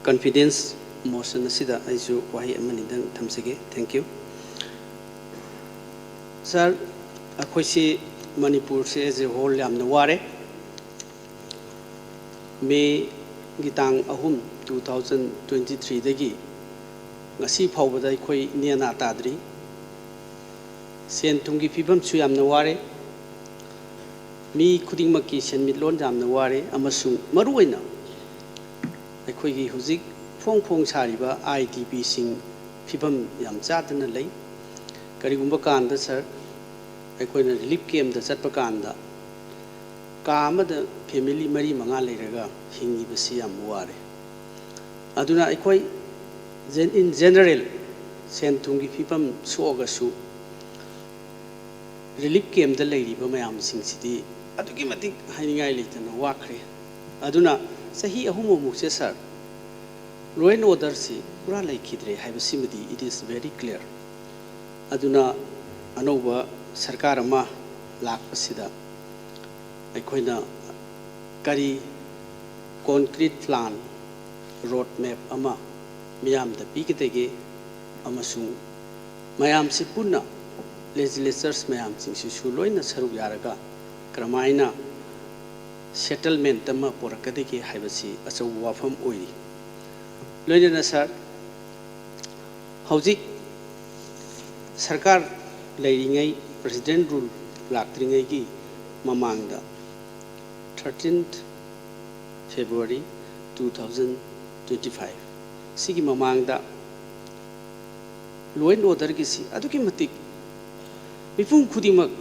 confidence motion asida aisu wahi amani dang thamsige. Thank you. Sir, akhoi si Manipur se as a whole yamna ware May gitang ahum 2023 dagi ngasi phawbada akhoi niana tadri sen thungi phibam chu yamna ware mi khudingmaki senmitlon yamna ware amasung maruoina akhoi gi huzik phong sariba IDP sing phibam yam chadana lei karigumba kanda sir akhoi na relief camp da chatpa kanda kamada family mari manga leiraga hingi basi yam ware aduna akhoi in general sen thungi phibam soga su relief camp da leiriba mayam sing sidi adugi matik hainingai leitana wakre aduna sahi ahumo mukse sir law and order si pura laikhidre haibasimadi it is very clear aduna anoba sarkar ama lakpasida aikoina kari concrete plan road map ama miyam da pikitege amasung mayam si punna legislators mayam sing su loina saru yaraga kramaina settlement ama porakadege haibasi achaw wafam oiri loina sir hauji sarkar leiringai president rule laktringai gi mamangda 13th February 2025 sigi mamangda law and order gi si aduki matik mifung khudimak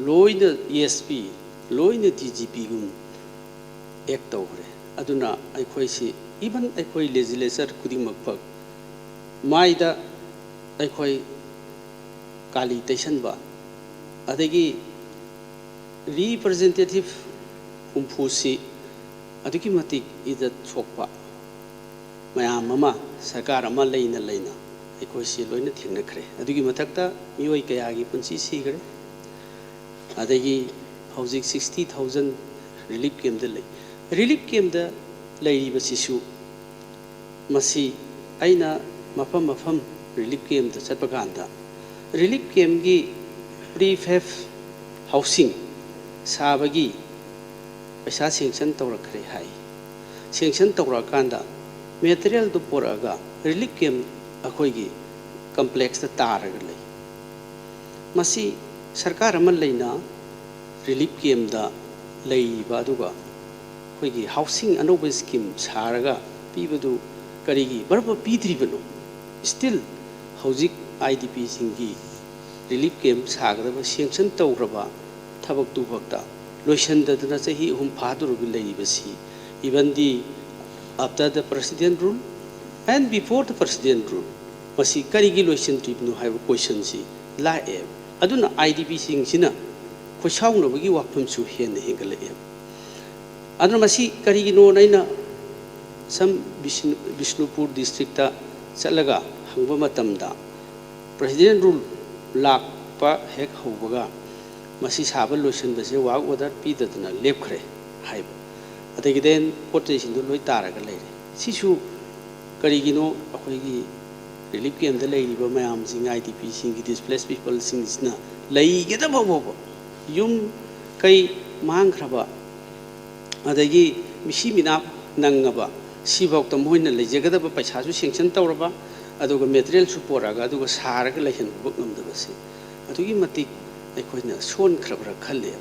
loina ESP loina DGP gum ek tawre aduna aikhoi si even aikhoi legislature khudimak phak maida aikhoi kali tation ba adagi representative umpusi aduki matik ida chokpa mayam ama sarkar ama leina akhoi si loina thingna khre adugi mathakta mioi kayagi punchi sigre adagi hojik 60,000 relief camp da lei basisu masi aina mafam relief camp da chatpaganda relief camp gi prefab housing sabagi paisa sanction tawrakre hai sanction tawrakanda material do poraga relief camp akhoi gi complex da taraga lei masi sarkar amal leina relief camp da lei ba duga khoi gi housing anoba scheme saraga pibadu karigi barba pidribano still hojik IDP singi relief camp sagadaba sanction tawraba thabak tu bakta loisan da na sahi hum phaduru bi lei basi even the after the president rule and before the president rule masi karigi loisan tribno haiba question si la e aduna IDP sing sina khosaung bagi wapum su hen hengale e aduna masi karigi no naina sam Bishnupur district ta chalaga hangba matamda president rule lakpa hek hobaga masi sabal lotion base wa order pidadna lepkhre haiba adagi den pote sindu loi taraga leire sisu karigino akhoi relief camp da leiriba mayam sing IDP sing displaced people sing isna leigeda bobo yum kai mangkraba adagi misi minap nangaba sibok tam hoina leijegada ba paisa su sanction tawraba aduga material su poraga aduga saraga lehin buknamdabasi adugi matik aikoina son khrabra khalle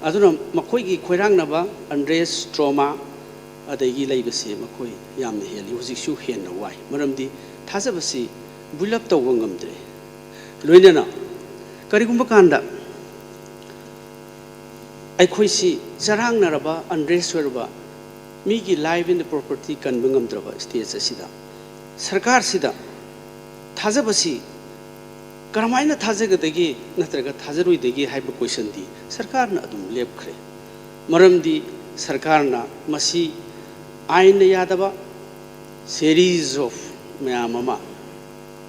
aduna makoi gi khoirangnaba unrest trauma adagi leibase makoi yamna heli hujik su henna wai maramdi thajabasi bulap tawwa ngamdre loinana karigumba kanda aikhoi si jarangnaraba unrest warba migi live in the property kan bangamdraba stage asida sarkar sida thajabasi karamaina thajagadagi natraga thajaroidagi haiba question di sarkar na adum lepkhre maramdi sarkar na masi aina yadaba series of mayamama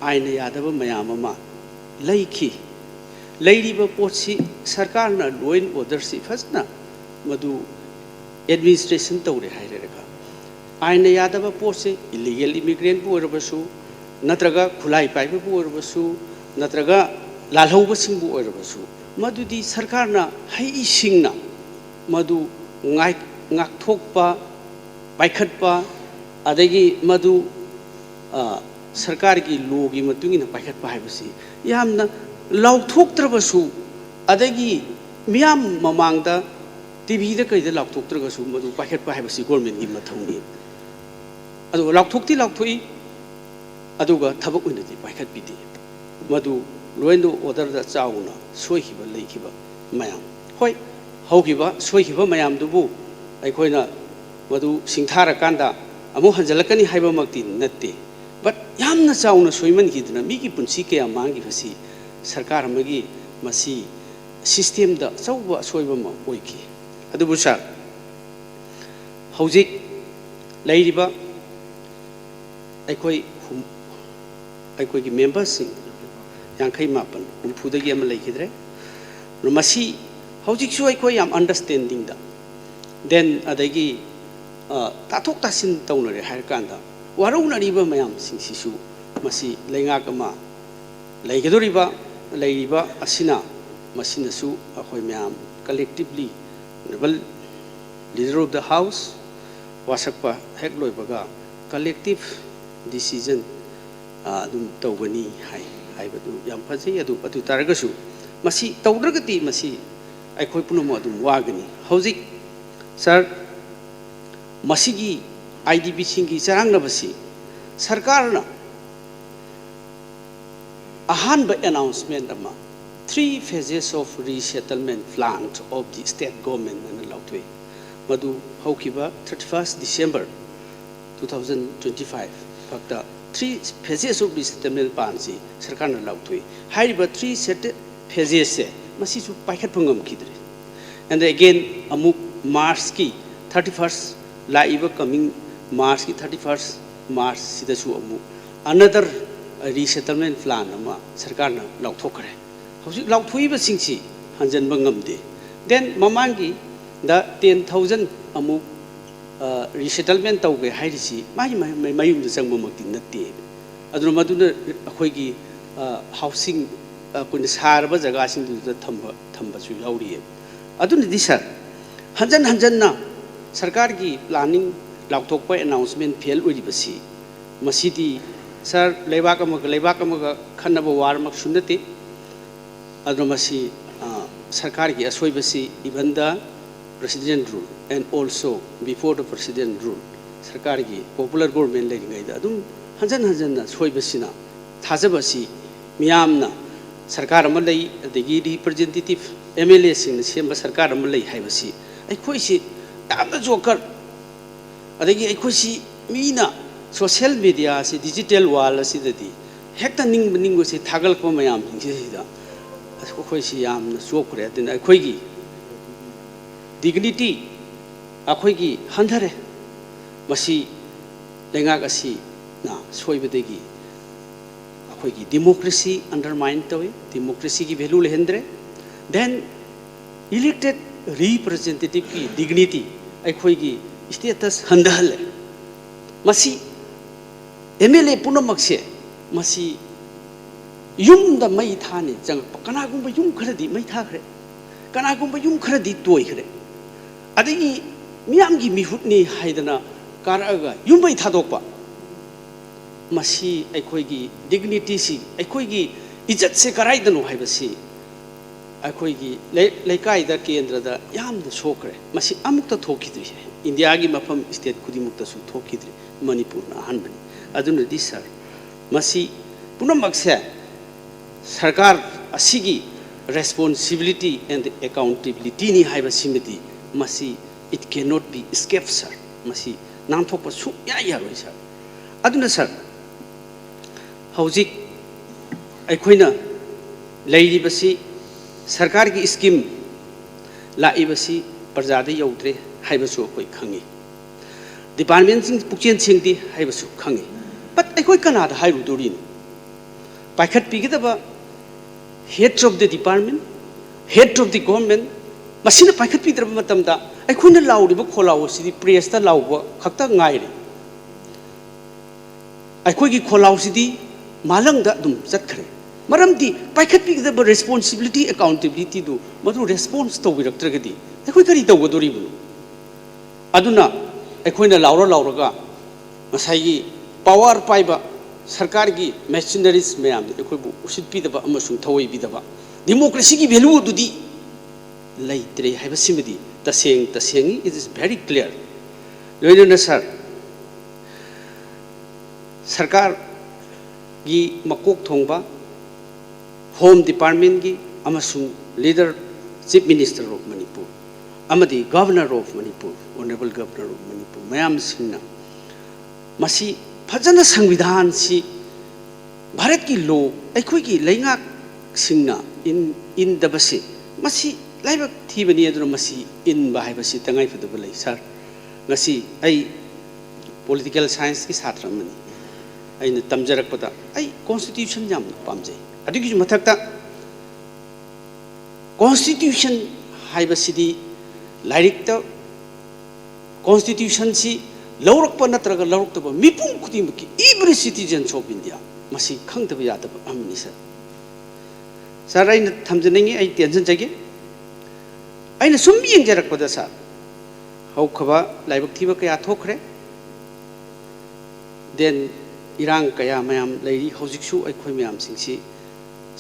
aina yadaba mayamama laiki leiriba potsi sarkar na law and order si fasna madu administration tawre hairega आइन यादव पोसे illegal immigrant बु ओरबसु नत्रगा खुलाई पाइबु बु ओरबसु नत्रगा लालहौबसिंग बु ओरबसु मदुदी सरकारना हई सिंगना मदु ngakthokpa paikhatpa adagi madu sarkar gi logi matungina paikhatpa haibasi yamna lauthoktrabasu adagi miyam mamangda tv da kaida lauthoktragasu madu paikhatpa haibasi government gi mathongni adu lauthokti lauthoi aduga thabak unati paikhatpidi madu loindo order da chauna soihiba leikiba mayam hoi haukiba soihiba mayam dubu ꯑꯩꯈꯣꯏꯅ ꯃꯗꯨ ꯁꯤꯡꯊꯥꯔꯀꯥꯟꯗ ꯑꯃꯨꯛ ꯍꯟꯖꯜꯂꯛꯀꯅꯤ ꯍꯥꯏꯕꯃꯛꯇꯤ ꯅꯠꯇꯦ but ꯌꯥꯝꯅ ꯆꯥꯎꯅ ꯁꯣꯏꯃꯟꯈꯤꯗꯨꯅ ꯃꯤꯒꯤ ꯄꯨꯟꯁꯤ ꯀꯌꯥ ꯃꯥꯡꯈꯤꯕꯁꯤ ꯁꯔꯀꯥꯔ ꯑꯃꯒꯤ ꯃꯁꯤ ꯁꯤꯁꯇꯦꯝꯗ ꯑꯆꯧꯕ ꯑꯁꯣꯏꯕ ꯑꯃ ꯑꯣꯏꯈꯤ ꯑꯗꯨꯕꯨ ꯁꯥꯔ ꯍꯧꯖꯤꯛ ꯂꯩꯔꯤꯕ ꯑꯩꯈꯣꯏꯒꯤ ꯃꯦꯝꯕꯔꯁꯤꯡ 59 ꯍꯨꯝꯐꯨꯗꯒꯤ ꯑꯃ ꯂꯩꯈꯤꯗ꯭ꯔꯦ ꯃꯁꯤ ꯍꯧꯖꯤꯛꯁꯨ ꯑꯩꯈꯣꯏ ꯌꯥꯝ ꯑꯟꯗꯔꯁꯇꯦꯟꯗꯤꯡꯗ then adagi tathok tasin taunare hairkanda waraunariba mayam singsisu masi leingakama leigedoriba leiriba asina masinasu akhoi mayam collectively honorable leader of the house wasakpa hek loibaga collective decision dum tawgani haibadu yam phajai adu taragasu masi tawdragati masi akhoi punumo adum wagani hojik Sir, masigi IDP singi charang nabasi sarkar na ahan ba announcement ama 3 phases of resettlement planned of the state government and lautwe madu haukiba 31st December 2025 fakta 3 phases of resettlement plan si sarkar na lautwe haiba 3 set phases se masi su paikhat phangam kidre and again amuk March ki 31st laiba coming March ki 31st March sidasu amu another resettlement plan ama sarkar na lauthokare hausi lauthoiba singsi hanjanba ngamde then mamangi the 10000 amu resettlement tawge hairisi mayum da changba makti natte aduna maduna akhoigi housing kun sarba jaga sing du thamba chu yauri aduna di sir hanjan hanjanna sarkar gi planning lauthokpa announcement fail oribasi masidi sir leibak amaga khanaba warmak sunnati adu masi sarkar gi asoibasi even the president rule and also before the president rule sarkar gi popular government leiringai da adum hanjan hanjanna soibasina thajabasi miyamna sarkar ama lei adegi representative MLA sing semba sarkar ama lei haibasi ꯑꯩꯈꯣꯏꯁꯤ ꯌꯥꯝꯅ joker ꯑꯗꯒꯤ ꯑꯩꯈꯣꯏꯁꯤ ꯃꯤꯅ social ꯃꯤꯗꯤꯌꯥꯁꯤ digital ꯋꯥꯜ ꯑꯁꯤꯗꯗꯤ ꯍꯦꯛꯇ ꯅꯤꯡꯕꯁꯤ ꯊꯥꯒꯠꯂꯛꯄ ꯃꯌꯥꯝꯁꯤꯡꯁꯤꯗ ꯑꯩꯈꯣꯏꯁꯤ ꯌꯥꯝꯅ ꯆꯣꯛꯈ꯭ꯔꯦ ꯑꯗꯨꯅ ꯑꯩꯈꯣꯏꯒꯤ ꯗꯤꯒꯅꯤꯇꯤ ꯑꯩꯈꯣꯏꯒꯤ ꯍꯟꯊꯔꯦ ꯃꯁꯤ ꯂꯩꯉꯥꯛ ꯑꯁꯤꯅ ꯁꯣꯏꯕꯗꯒꯤ ꯑꯩꯈꯣꯏꯒꯤ ꯗꯦꯃꯣꯀ꯭ꯔꯦꯁꯤ ꯑꯟꯗꯔꯃꯥꯏꯟ ꯇꯧꯏ ꯗꯦꯃꯣꯀ꯭ꯔꯦꯁꯤꯒꯤ value ꯂꯩꯍꯟꯗ꯭ꯔꯦ then elected representative ki dignity akhoi status handahale masi MLA punamakse masi yum da mai thani jang kana gumba yum kharadi mai thakre kana gumba yum kharadi toy khre adigi miyam gi mihutni haidana karaga yum mai thadokpa masi akhoi gi dignity si akhoi gi ijat se karai danu haibasi अखोई की लेकाई दा केंद्र दा याम the सोकरे मसी अमुक त थोखिद्रि India की मफम state खुदी मुक्त सु थोखिद्रि मणिपुर ना हनबनी अदुन दि सर मसी पुनमक से सरकार असिगी responsibility and accountability ni haiba simiti masi it cannot be escaped sir masi nam thokpa su ya ya roi sir aduna sir hauzik aikhoina leiri basi सरकार की स्कीम लाइबसी प्रजादे यौद्रे हाइबसु कोई खंगी डिपार्टमेंट सिंग पुक्चेन सिंगदी हाइबसु खंगी बट अखोई कनादा हाइरुदुरिन पाइखत पिगदबा head of the department head of the government मसिना पाइखत पिदरबा मतमदा अखोइना लाउरिबा खोलाव सिदि प्रेस ता लाउबा खक्ता गाइरे ꯑꯩꯈꯣꯏꯒꯤ ꯈꯣꯜꯂꯥꯎꯁꯤꯗꯤ ꯃꯥꯂꯪꯗ ꯑꯗꯨꯝ ꯆꯠꯈ꯭ꯔꯦ ꯃꯔꯝꯗꯤ ꯄꯥꯏꯈꯠꯄꯤꯒꯗꯕ ꯔꯦꯁꯄꯣꯟꯁꯤꯕꯤꯂꯤꯇꯤ ꯑꯦꯀꯥꯎꯟꯇꯦꯕꯤꯂꯤꯇꯤꯗꯨ ꯃꯗꯨ ꯔꯦꯁꯄꯣꯟꯁ ꯇꯧꯕꯤꯔꯛꯇ꯭ꯔꯒꯗꯤ ꯑꯩꯈꯣꯏ ꯀꯔꯤ ꯇꯧꯒꯗꯣꯔꯤꯕꯅꯣ ꯑꯗꯨꯅ ꯑꯩꯈꯣꯏꯅ ꯂꯥꯎꯔꯒ ꯉꯁꯥꯏꯒꯤ ꯄꯥꯋꯔ ꯄꯥꯏꯕ ꯁꯔꯀꯥꯔꯒꯤ ꯃꯦꯆꯤꯅꯔꯤꯁ ꯃꯌꯥꯝꯗ ꯑꯩꯈꯣꯏꯕꯨ ꯎꯁꯤꯠꯄꯤꯗꯕ ꯑꯃꯁꯨꯡ ꯊꯧꯑꯣꯏꯕꯤꯗꯕ ꯗꯦꯃꯣꯀ꯭ꯔꯦꯁꯤꯒꯤ ꯚꯦꯂꯨ ꯑꯗꯨꯗꯤ ꯂꯩꯇ꯭ꯔꯦ ꯍꯥꯏꯕꯁꯤꯃꯗꯤ तसेंगी इट इज वेरी क्लियर लोइनना सरकार की मकोक थोंबा होम डिपार्टमेंट की अमसुंग leader chief minister of Manipur अमदी governor of Manipur honourable governor of Manipur मयाम सिंगना मसी फजन संविधान सी भारत की लॉ अखोई की लेंगा सिंगना इन दबसे मसी लाइबक थीबनी अदुना मसी इन बाहायबसी तंगाई फदब लई sir ngasi ai political science की छात्र मनी अइन तमजरकपदा ai constitution याम पामजे अदुगी मथक्ता constitution हाइबसिदी लाइरिकता constitution सी लौरकप नत्रगा लौरकतब मिपुम खुदिमकी every citizens of India मसी खंगतब यादब अमनी सर अइन थमजनेंगे ai टेंशन जगे अइन सुम येंजरकपदा सर हौखबा लाइबक थीबा कया थोखरे देन इरांग कया मयाम लैरी हौजिकसु अखोय मयाम सिंगसी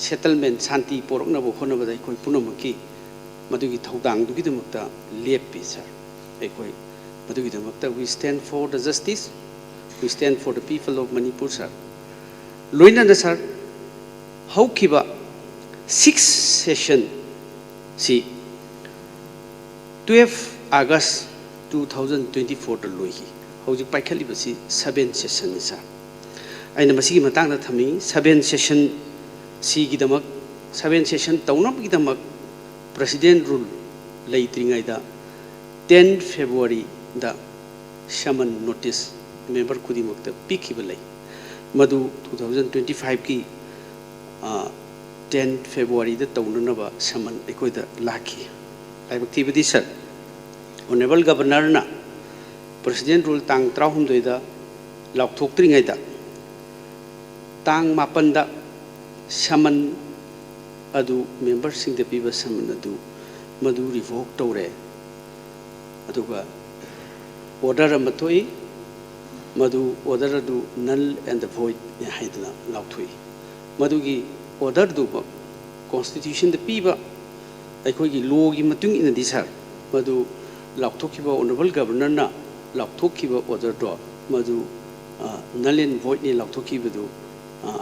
सेटलमेंट शांति पोरकनबो होनबदा अखोय पुनमकी मदुगी थौदांग दुगिदमक्ता लेपि सर अखोय मदुगिदमक्ता we stand for the justice we stand for the people of Manipur sir लोइनना सर हौखिबा 6 सेशन सी 12 August 2024 द लोइही हौजिक पाइखलिबसी 7 सेशन सर अइना मसिगी मतांगदा थमी 7 सेशन सी गिदमक 7 सेशन तौनबगिदमक प्रेसिडेंट रूल लैत्रिङैदा 10 February दा समन नोटिस मेंबर खुदिमकता पिखिबा लै मदु 2025 की 10 February दा तौननबा समन एकोइदा लाखी लाइबक थीबदी सर Honorable Governor na President rule tang 3 da laukthoktriङैदा tang 8 da saman adu member sing da piba saman adu madu revoke tore aduga order amatoi madu order adu null and void haidna laukthoi madugi order du constitution da piba aikoi gi law gi matung ina di sir madu लाउथोखिबा honourable governor ना लाउथोखिबा order दो मधु null and void ने लाउथोखिबदु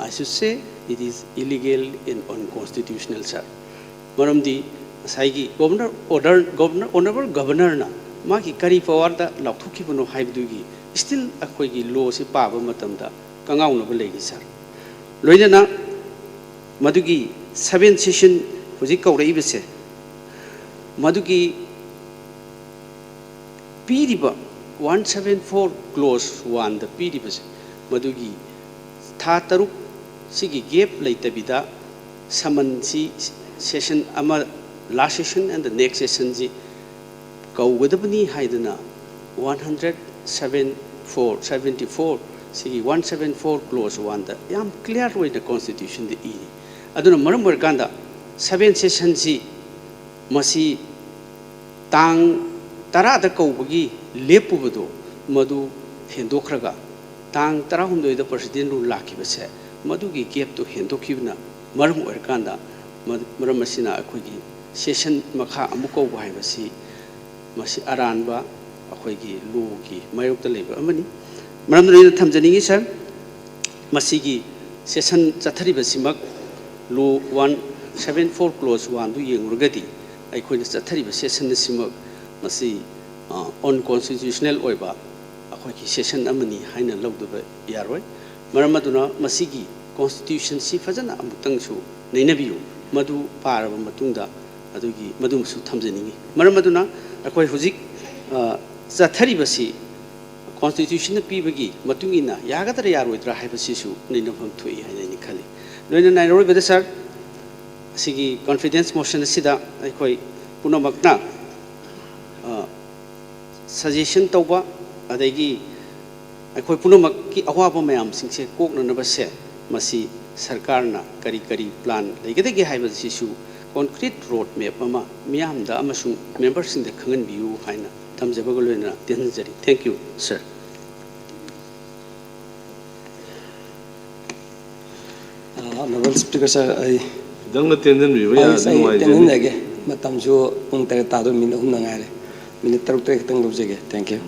I should say it is illegal and unconstitutional sir मरमदी साइगी governor order governor honourable governor ना मागी करी पावर दा लाउथोखिबनो हाइबदुगी स्टिल अखोइगी लॉ से पाबा मतमदा कंगाउनबो लेगी सर लोइना मधुगी 7 सेशन हुजि कौरइबसे मधुगी पीरिबा 174 क्लोज 1 द पीरिबसे मदुगी था तरुक सिगी गैप लैतबिदा समन सी सेशन अमा last session and the next session जी कौगदबनी हाइदना 174 सिगी 174 क्लोज 1 द याम क्लियर वे द कॉन्स्टिट्यूशन द ई अदुना मरम वरकांदा 7 सेशन जी मसी तांग तरा द कौबगी लेपुबदो मधु हेंदोखरगा तांग 13 द प्रेसिडेंट रूल लाखिबसे मधुगी गैप तो हेंदोखिबना मरम ओरकांदा मरम मसिना अखोगी सेशन मखा अमुको बाहायबसी मसी अरानबा अखोगी लोगी मायोक्ता लेबा अमनी मरम दरिना थमजनिंगी सर मसीगी सेशन चथरिबसिमक लो 174 क्लोज 1 दु येंगुरगदी अखोइना चथरिबा सेशन सिमक मसी अनकॉन्स्टिट्यूशनल ओइबा अखोई सेशन अमनी हाइना लौदबा यारोय मरम अदुना मसीगी कॉन्स्टिट्यूशन सी फजना अमुतंगसु नैनबियु मदु पारबा मतुंगदा अदुगी मदुमसु थमजनिंगी मरम अदुना अखोई हुजिक चथरिबसी कॉन्स्टिट्यूशन पीबगी मतुंगिना यागदर यारोइद्रा हाइबसिसु नैनफम थोई हाइनानि खली लोइना नाइरोय बदे सर सिगी कॉन्फिडेंस मोशन सिदा अखोई पुनमकना सजेशन तौबा अदगी ꯑꯩꯈꯣꯏ ꯄꯨꯝꯅꯃꯛꯀꯤ ꯑꯋꯥꯕ ꯃꯌꯥꯝꯁꯤꯡꯁꯦ ꯀꯣꯛꯅꯅꯕꯁꯦ ꯃꯁꯤ ꯁꯔꯀꯥꯔꯅ ꯀꯔꯤ ꯀꯔꯤ ꯄ꯭ꯂꯥꯟ ꯂꯩꯒꯗꯒꯦ ꯍꯥꯏꯕꯁꯤꯁꯨ ꯀꯣꯟꯀ꯭ꯔꯤꯠ ꯔꯣꯗ ꯃꯦꯞ ꯑꯃ ꯃꯤꯌꯥꯝꯗ ꯑꯃꯁꯨꯡ ꯃꯦꯝꯕꯔꯁꯤꯡꯗ ꯈꯪꯍꯟꯕꯤꯌꯨ ꯍꯥꯏꯅ ꯊꯝꯖꯕꯒ ꯂꯣꯏꯅꯅ ꯇꯦꯟꯖꯔꯤ thank you sir Honorable Speaker sir, I Dang na tenden bi ba say tenen nage matam ju ung tere tado min hum nangare minute 3 tang lobjege. Thank you.